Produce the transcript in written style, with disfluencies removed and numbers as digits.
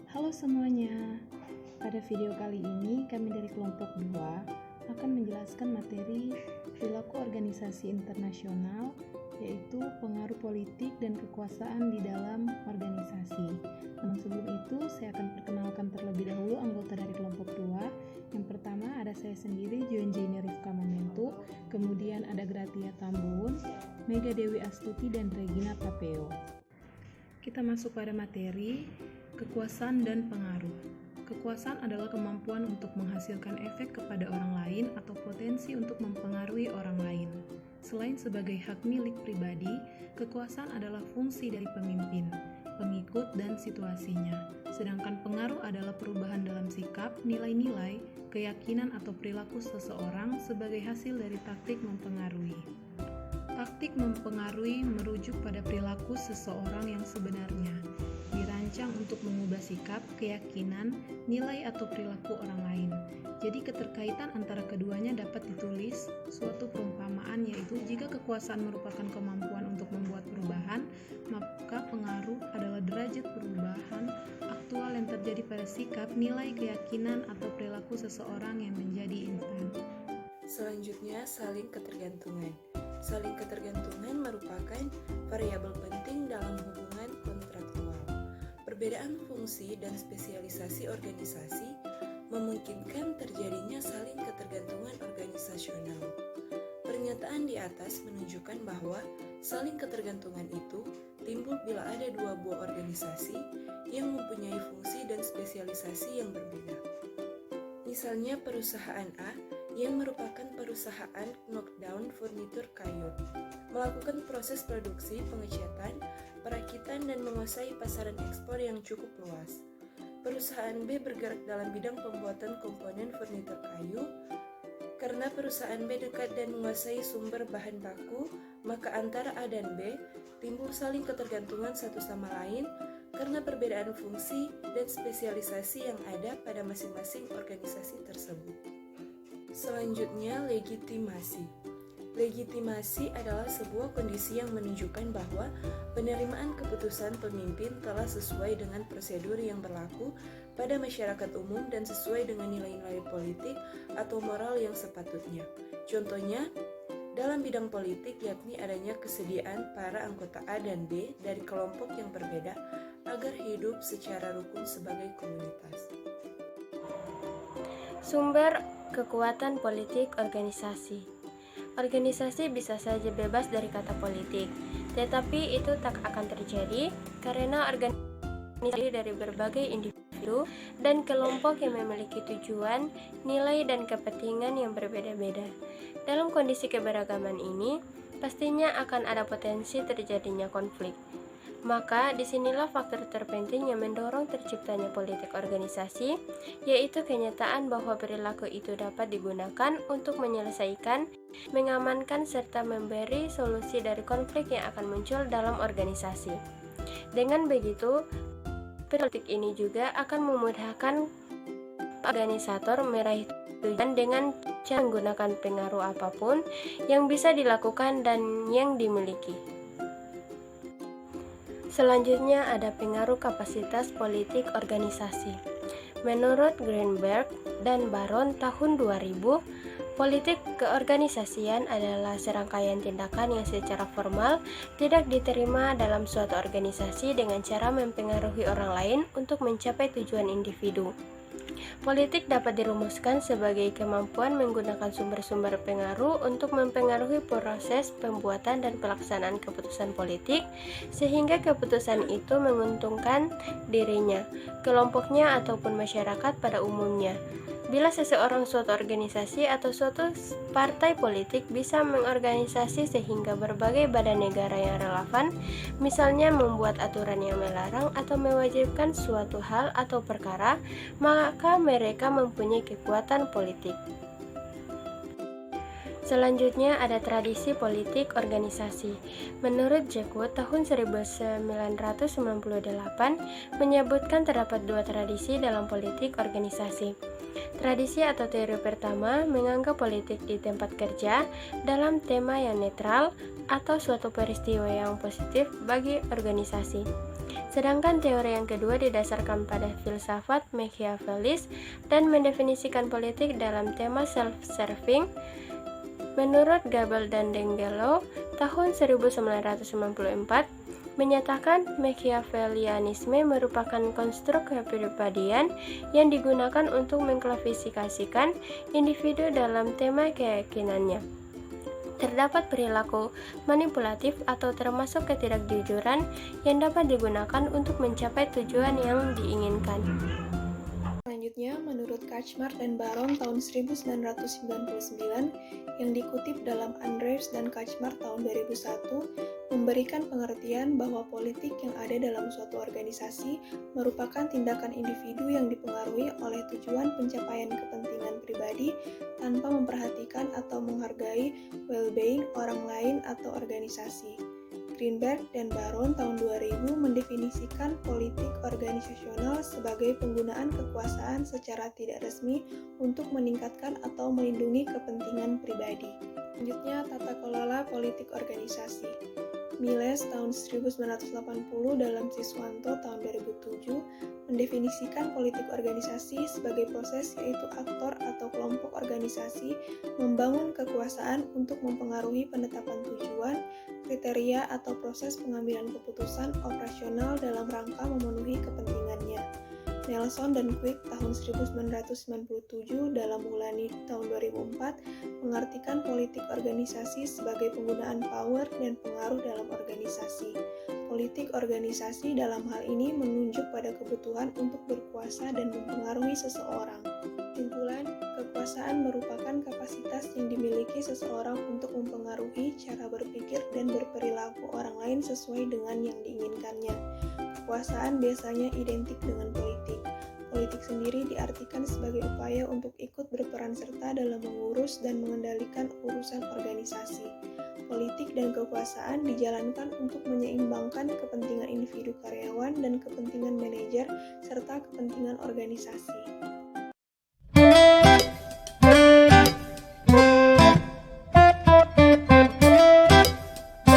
Halo semuanya, pada video kali ini kami dari kelompok 2 akan menjelaskan materi perilaku organisasi internasional, yaitu pengaruh politik dan kekuasaan di dalam organisasi. Namun sebelum itu, saya akan perkenalkan terlebih dahulu anggota dari kelompok 2. Yang pertama ada saya sendiri, Joanjini Rifka Momentu, kemudian ada Gratia Tambun, Mega Dewi Astuti, dan Regina Tapeo. Kita masuk pada materi kekuasaan dan pengaruh. Kekuasaan adalah kemampuan untuk menghasilkan efek kepada orang lain atau potensi untuk mempengaruhi orang lain. Selain sebagai hak milik pribadi, kekuasaan adalah fungsi dari pemimpin, pengikut, dan situasinya. Sedangkan pengaruh adalah perubahan dalam sikap, nilai-nilai, keyakinan, atau perilaku seseorang sebagai hasil dari taktik mempengaruhi. Taktik mempengaruhi merujuk pada perilaku seseorang yang sebenarnya, dirancang untuk mengubah sikap, keyakinan, nilai, atau perilaku orang lain. Jadi keterkaitan antara keduanya dapat ditulis suatu perumpamaan, yaitu jika kekuasaan merupakan kemampuan untuk membuat perubahan, maka pengaruh adalah derajat perubahan aktual yang terjadi pada sikap, nilai, keyakinan, atau perilaku seseorang yang menjadi instan. Selanjutnya, saling ketergantungan. Saling ketergantungan merupakan variabel penting dalam hubungan kontraktual. Perbedaan fungsi dan spesialisasi organisasi memungkinkan terjadinya saling ketergantungan organisasional. Pernyataan di atas menunjukkan bahwa saling ketergantungan itu timbul bila ada dua buah organisasi yang mempunyai fungsi dan spesialisasi yang berbeda. Misalnya perusahaan A yang merupakan perusahaan knockdown furnitur kayu, melakukan proses produksi, pengecatan, perakitan, dan menguasai pasaran ekspor yang cukup luas. Perusahaan B bergerak dalam bidang pembuatan komponen furnitur kayu. Karena perusahaan B dekat dan menguasai sumber bahan baku, maka antara A dan B timbul saling ketergantungan satu sama lain karena perbedaan fungsi dan spesialisasi yang ada pada masing-masing organisasi tersebut. Selanjutnya, legitimasi. Legitimasi adalah sebuah kondisi yang menunjukkan bahwa penerimaan keputusan pemimpin telah sesuai dengan prosedur yang berlaku pada masyarakat umum dan sesuai dengan nilai-nilai politik atau moral yang sepatutnya. Contohnya, dalam bidang politik yakni adanya kesediaan para anggota A dan B dari kelompok yang berbeda agar hidup secara rukun sebagai komunitas. Sumber kekuatan politik organisasi. Organisasi bisa saja bebas dari kata politik, tetapi itu tak akan terjadi karena organisasi dari berbagai individu dan kelompok yang memiliki tujuan, nilai, dan kepentingan yang berbeda-beda. Dalam kondisi keberagaman ini, pastinya akan ada potensi terjadinya konflik. Maka disinilah faktor terpenting yang mendorong terciptanya politik organisasi, yaitu kenyataan bahwa perilaku itu dapat digunakan untuk menyelesaikan, mengamankan, serta memberi solusi dari konflik yang akan muncul dalam organisasi. Dengan begitu, politik ini juga akan memudahkan organisator meraih tujuan dengan cara menggunakan pengaruh apapun yang bisa dilakukan dan yang dimiliki. Selanjutnya ada pengaruh kapasitas politik organisasi. Menurut Greenberg dan Baron tahun 2000, politik keorganisasian adalah serangkaian tindakan yang secara formal tidak diterima dalam suatu organisasi dengan cara mempengaruhi orang lain untuk mencapai tujuan individu. Politik dapat dirumuskan sebagai kemampuan menggunakan sumber-sumber pengaruh untuk mempengaruhi proses pembuatan dan pelaksanaan keputusan politik sehingga keputusan itu menguntungkan dirinya, kelompoknya, ataupun masyarakat pada umumnya. Bila seseorang, suatu organisasi, atau suatu partai politik bisa mengorganisasi sehingga berbagai badan negara yang relevan, misalnya membuat aturan yang melarang atau mewajibkan suatu hal atau perkara, maka mereka mempunyai kekuatan politik. Selanjutnya ada tradisi politik organisasi. Menurut Jackwood tahun 1998 menyebutkan terdapat dua tradisi dalam politik organisasi. Tradisi atau teori pertama menganggap politik di tempat kerja dalam tema yang netral atau suatu peristiwa yang positif bagi organisasi. Sedangkan teori yang kedua didasarkan pada filsafat Machiavellis dan mendefinisikan politik dalam tema self-serving. Menurut Gabel dan Dengelo, tahun 1994, menyatakan Machiavellianisme merupakan konstruk kepribadian yang digunakan untuk mengklasifikasikan individu dalam tema keyakinannya. Terdapat perilaku manipulatif atau termasuk ketidakjujuran yang dapat digunakan untuk mencapai tujuan yang diinginkan. Selanjutnya, menurut Kachmar dan Baron tahun 1999 yang dikutip dalam Andrews dan Kachmar tahun 2001, memberikan pengertian bahwa politik yang ada dalam suatu organisasi merupakan tindakan individu yang dipengaruhi oleh tujuan pencapaian kepentingan pribadi tanpa memperhatikan atau menghargai well-being orang lain atau organisasi. Greenberg dan Baron tahun 2000 mendefinisikan politik organisasional sebagai penggunaan kekuasaan secara tidak resmi untuk meningkatkan atau melindungi kepentingan pribadi. Selanjutnya, tata kelola politik organisasi. Miles tahun 1980 dalam Siswanto tahun 2007 mendefinisikan politik organisasi sebagai proses yaitu aktor atau kelompok organisasi membangun kekuasaan untuk mempengaruhi penetapan tujuan, kriteria atau proses pengambilan keputusan operasional dalam rangka memenuhi kepentingannya. Nelson dan Quick tahun 1997 dalam Mulani tahun 2004 mengartikan politik organisasi sebagai penggunaan power dan pengaruh dalam organisasi. Politik organisasi dalam hal ini menunjuk pada kebutuhan untuk berkuasa dan mempengaruhi seseorang. Kesimpulan, kekuasaan merupakan kapasitas yang dimiliki seseorang untuk mempengaruhi cara berpikir dan berperilaku orang lain sesuai dengan yang diinginkannya. Kekuasaan biasanya identik dengan politik. Politik sendiri diartikan sebagai upaya untuk ikut berperan serta dalam mengurus dan mengendalikan urusan organisasi. Politik dan kekuasaan dijalankan untuk menyeimbangkan kepentingan individu karyawan dan kepentingan manajer serta kepentingan organisasi.